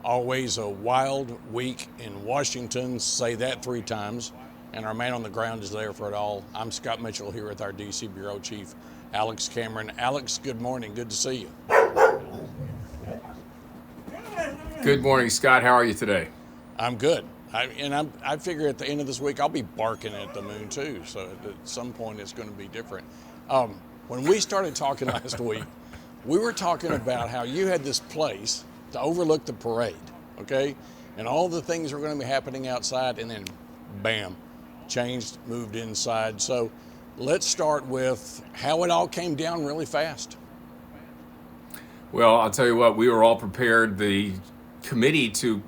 Always a wild week in Washington. Say that 3 times. And our man on the ground is there for it all. I'm Scott Mitchell here with our D.C. Bureau Chief, Alex Cameron. Alex, good morning. Good to see you. Good morning, Scott. How are you today? I'm good. I figure at the end of this week I'll be barking at the moon too. So at some point it's going to be different. When we started talking last week, we were talking about how you had this place to overlook the parade, okay? And all the things were going to be happening outside, and then bam, changed, moved inside. So let's start with how it all came down really fast. Well, I'll tell you what, we were all prepared. The committee to,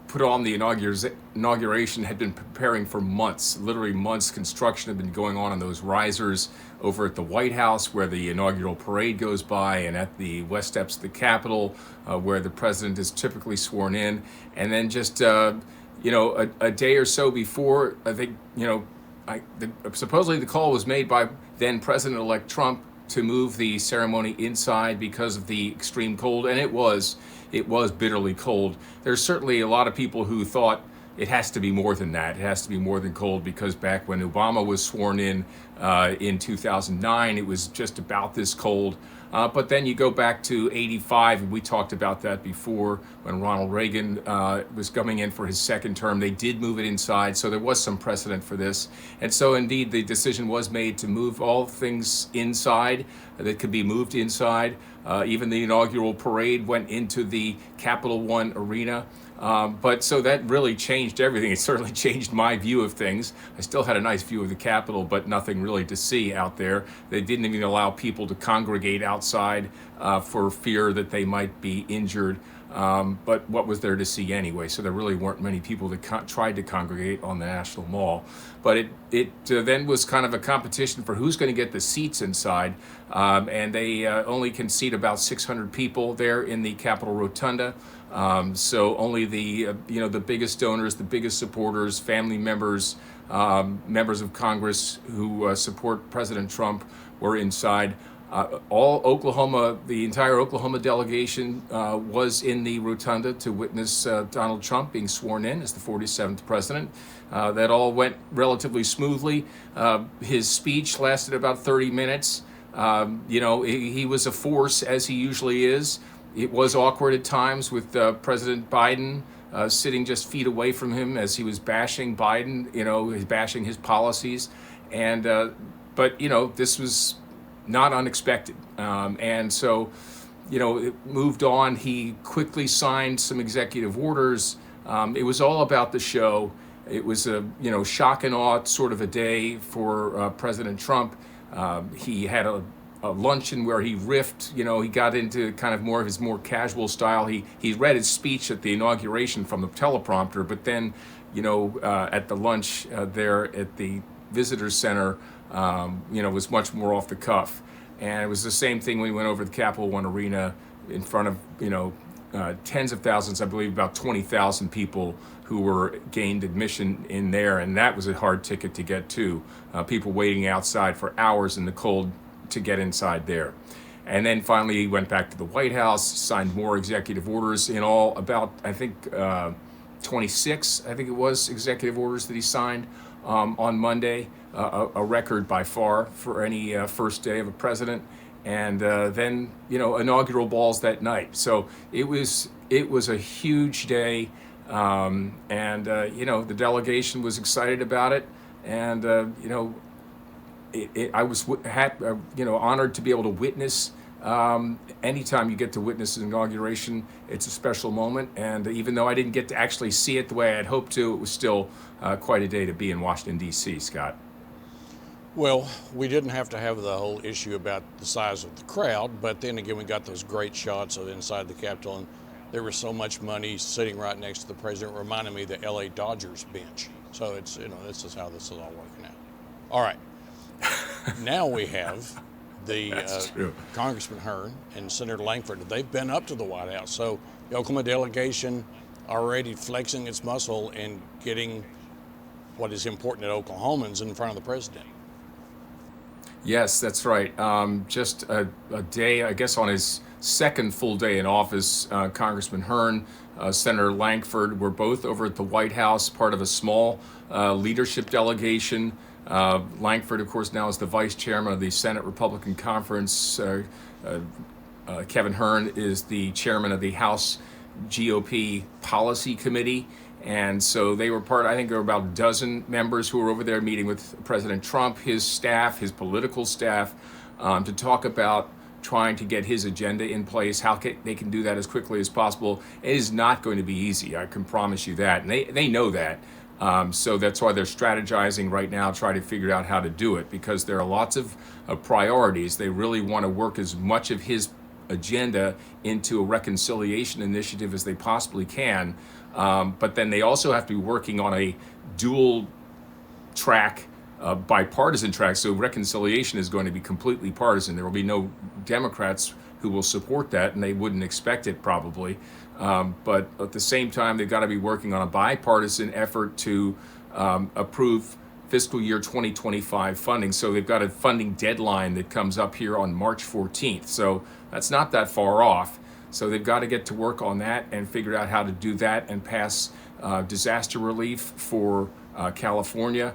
put on the inauguration had been preparing for months, literally months. Construction had been going on those risers over at the White House where the inaugural parade goes by, and at the west steps of the Capitol where the president is typically sworn in. And then just, a day or so before, I think, supposedly the call was made by then President-elect Trump to move the ceremony inside because of the extreme cold, and it was bitterly cold. There's certainly a lot of people who thought it has to be more than that. It has to be more than cold, because back when Obama was sworn in 2009, it was just about this cold. But then you go back to '85, and we talked about that before, when Ronald Reagan was coming in for his second term. They did move it inside, so there was some precedent for this. And so indeed, the decision was made to move all things inside that could be moved inside. Even the inaugural parade went into the Capitol One arena. But so that really changed everything. It certainly changed my view of things. I still had a nice view of the Capitol, but nothing really to see out there. They didn't even allow people to congregate outside for fear that they might be injured. But what was there to see anyway? So there really weren't many people that tried to congregate on the National Mall. But it then was kind of a competition for who's going to get the seats inside. And they only can seat about 600 people there in the Capitol Rotunda. So only the biggest donors, the biggest supporters, family members, members of Congress who support President Trump were inside. The entire Oklahoma delegation was in the rotunda to witness Donald Trump being sworn in as the 47th president. That all went relatively smoothly. His speech lasted about 30 minutes. He was a force, as he usually is. It was awkward at times with President Biden sitting just feet away from him as he was bashing Biden, bashing his policies. But this was not unexpected. And so, it moved on. He quickly signed some executive orders. It was all about the show. It was a, shock and awe sort of a day for President Trump. He had a luncheon where he riffed, he got into kind of more of his more casual style. He read his speech at the inauguration from the teleprompter, but then, at the lunch there at the visitor center, was much more off the cuff. And it was the same thing when we went over to the Capitol One Arena in front of, tens of thousands, I believe about 20,000 people who were gained admission in there. And that was a hard ticket to get to. People waiting outside for hours in the cold to get inside there. And then finally he went back to the White House, signed more executive orders. In all, about, I think, 26, I think it was, executive orders that he signed on Monday, a record by far for any first day of a president. And then, inaugural balls that night. So it was a huge day. The delegation was excited about it. And, I was honored to be able to witness. Anytime you get to witness an inauguration, it's a special moment. And even though I didn't get to actually see it the way I'd hoped to, it was still quite a day to be in Washington, D.C., Scott. Well, we didn't have to have the whole issue about the size of the crowd, but then again, we got those great shots of inside the Capitol, and there was so much money sitting right next to the president. It reminded me of the LA Dodgers bench. So it's, this is how this is all working out. All right. Now we have the Congressman Hearn and Senator Langford. They've been up to the White House. So the Oklahoma delegation already flexing its muscle and getting what is important to Oklahomans in front of the president. Yes, that's right. Just a day, I guess, on his second full day in office. Congressman Hearn, Senator Lankford were both over at the White House, part of a small leadership delegation. Lankford, of course, now is the vice chairman of the Senate Republican Conference. Kevin Hearn is the chairman of the House GOP Policy Committee. And so they were part, I think there were about a dozen members who were over there meeting with President Trump, his staff, his political staff, to talk about trying to get his agenda in place, how they can do that as quickly as possible. It is not going to be easy, I can promise you that. And they know that. So that's why they're strategizing right now, trying to figure out how to do it, because there are lots of priorities. They really want to work as much of his agenda into a reconciliation initiative as they possibly can. But then they also have to be working on a dual track, bipartisan track. So reconciliation is going to be completely partisan. There will be no Democrats who will support that, and they wouldn't expect it probably. But at the same time, they've got to be working on a bipartisan effort to approve fiscal year 2025 funding. So they've got a funding deadline that comes up here on March 14th. So that's not that far off. So they've got to get to work on that and figure out how to do that and pass disaster relief for California,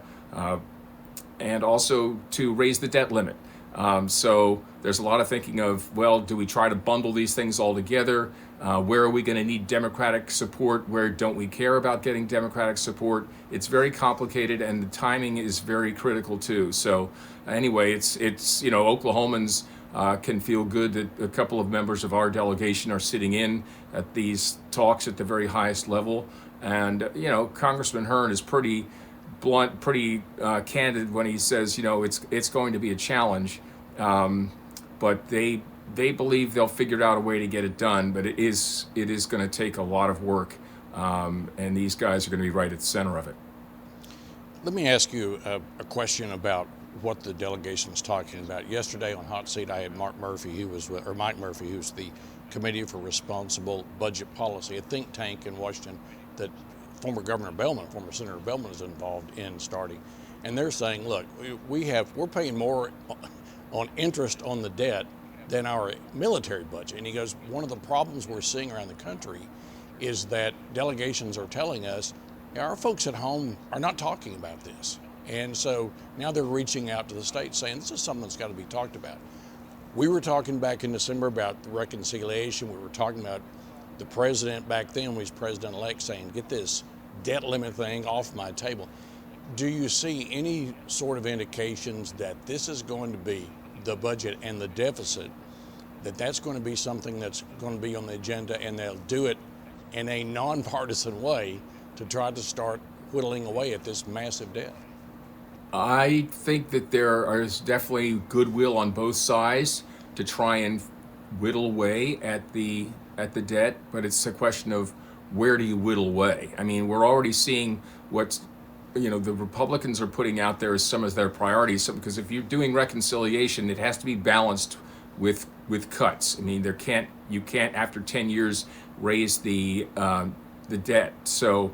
and also to raise the debt limit. So there's a lot of thinking of, well, do we try to bundle these things all together? Where are we going to need Democratic support? Where don't we care about getting Democratic support? It's very complicated, and the timing is very critical too. So anyway, it's Oklahomans can feel good that a couple of members of our delegation are sitting in at these talks at the very highest level. And, Congressman Hearn is pretty blunt, pretty candid when he says, it's going to be a challenge. But they believe they'll figure out a way to get it done. But it is going to take a lot of work. And these guys are going to be right at the center of it. Let me ask you a question about what the delegation was talking about. Yesterday on Hot Seat, I had Mike Murphy, who's the Committee for Responsible Budget Policy, a think tank in Washington that former Senator Bellman is involved in starting. And they're saying, look, we're paying more on interest on the debt than our military budget. And he goes, one of the problems we're seeing around the country is that delegations are telling us, our folks at home are not talking about this. And so now they're reaching out to the states saying, this is something that's got to be talked about. We were talking back in December about the reconciliation. We were talking about the president back then, when he was president-elect, saying, get this debt limit thing off my table. Do you see any sort of indications that this is going to be the budget and the deficit, that's going to be something that's going to be on the agenda, and they'll do it in a nonpartisan way to try to start whittling away at this massive debt? I think that there is definitely goodwill on both sides to try and whittle away at the debt, but it's a question of where do you whittle away? I mean, we're already seeing what the Republicans are putting out there as some of their priorities. Because if you're doing reconciliation, it has to be balanced with cuts. I mean, you can't after 10 years raise the debt. So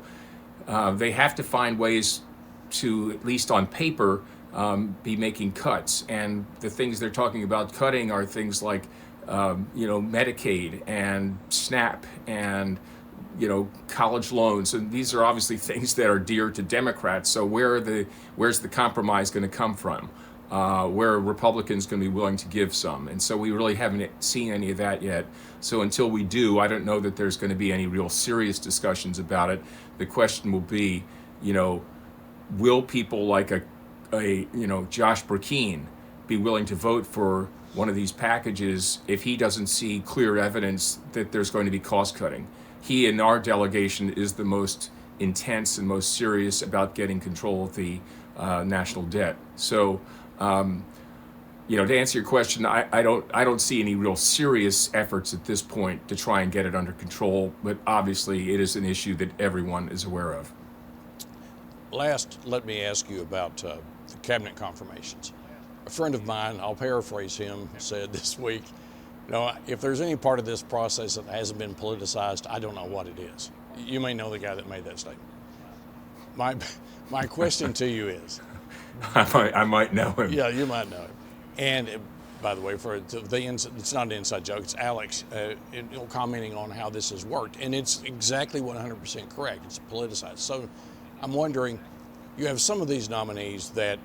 they have to find ways to, at least on paper, be making cuts. And the things they're talking about cutting are things like Medicaid and SNAP and college loans, and these are obviously things that are dear to Democrats. So where's the compromise going to come from? Where are Republicans going to be willing to give some? And so we really haven't seen any of that yet. So until we do, I don't know that there's going to be any real serious discussions about it. The question will be, will people like a Josh Burkeen be willing to vote for one of these packages if he doesn't see clear evidence that there's going to be cost cutting? He in our delegation is the most intense and most serious about getting control of the national debt. So, to answer your question, I don't see any real serious efforts at this point to try and get it under control. But obviously, it is an issue that everyone is aware of. Last, let me ask you about the cabinet confirmations. A friend of mine, I'll paraphrase him, said this week, if there's any part of this process that hasn't been politicized, I don't know what it is. You may know the guy that made that statement. My question to you is... I might know him. Yeah, you might know him. And by the way, it's not an inside joke. It's Alex commenting on how this has worked, and it's exactly 100% correct. It's politicized. So I'm wondering, you have some of these nominees that,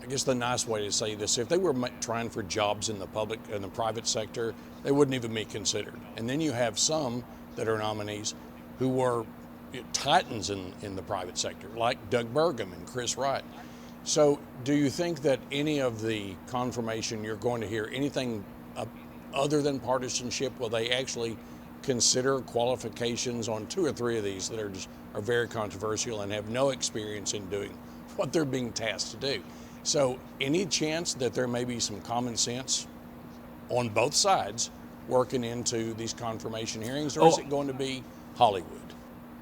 I guess the nice way to say this, if they were trying for jobs in the private sector, they wouldn't even be considered. And then you have some that are nominees who were titans in the private sector, like Doug Burgum and Chris Wright. So do you think that any of the confirmation you're going to hear anything other than partisanship? Will they actually consider qualifications on 2 or 3 of these that are very controversial and have no experience in doing what they're being tasked to do? So any chance that there may be some common sense on both sides working into these confirmation hearings, or is it going to be Hollywood?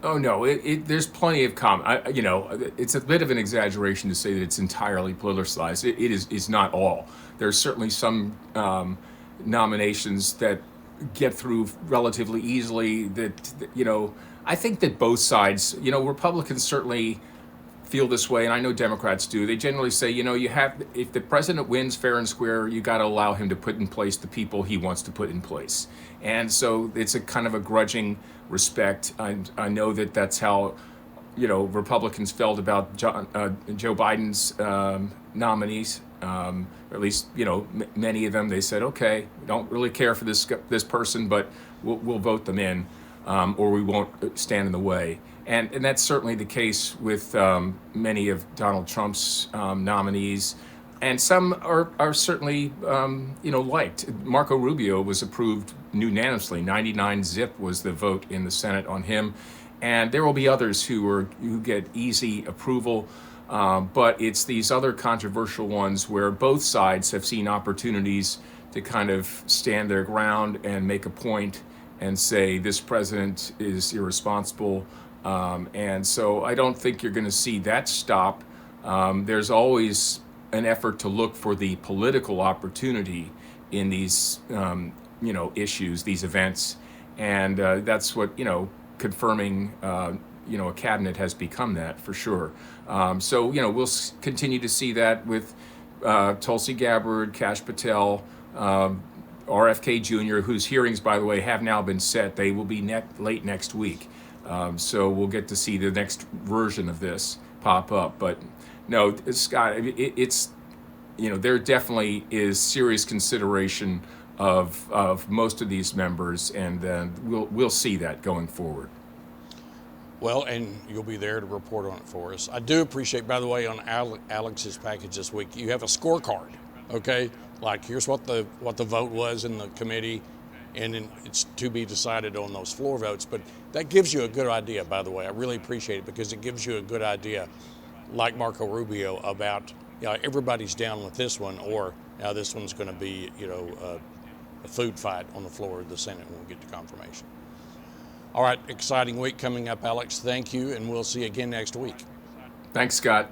Oh no, there's plenty of it's a bit of an exaggeration to say that it's entirely politicized. It is not all. There's certainly some nominations that get through relatively easily. I think that both sides, Republicans certainly feel this way, and I know Democrats do. They generally say, if the president wins fair and square, you got to allow him to put in place the people he wants to put in place. And so it's a kind of a grudging respect. I know that that's how, Republicans felt about Joe Biden's nominees. Or at least, many of them, they said, okay, we don't really care for this person, but we'll vote them in, or we won't stand in the way. And that's certainly the case with many of Donald Trump's nominees. And some are certainly, liked. Marco Rubio was approved unanimously. 99 zip was the vote in the Senate on him. And there will be others who get easy approval. But it's these other controversial ones where both sides have seen opportunities to kind of stand their ground and make a point and say this president is irresponsible. And so I don't think you're going to see that stop. There's always an effort to look for the political opportunity in these, issues, these events. And that's what, confirming, a cabinet has become that for sure. So, we'll continue to see that with Tulsi Gabbard, Kash Patel, RFK Jr., whose hearings, by the way, have now been set. They will be late next week. So we'll get to see the next version of this pop up. But no, Scott, it's there definitely is serious consideration of most of these members, and we'll see that going forward. Well, and you'll be there to report on it for us. I do appreciate, by the way, on Alex's package this week, you have a scorecard. Okay, like here's what the vote was in the committee, and then it's to be decided on those floor votes. But that gives you a good idea, by the way. I really appreciate it because it gives you a good idea, like Marco Rubio, about everybody's down with this one, or this one's going to be a food fight on the floor of the Senate when we get to confirmation. All right, exciting week coming up, Alex. Thank you, and we'll see you again next week. Thanks, Scott.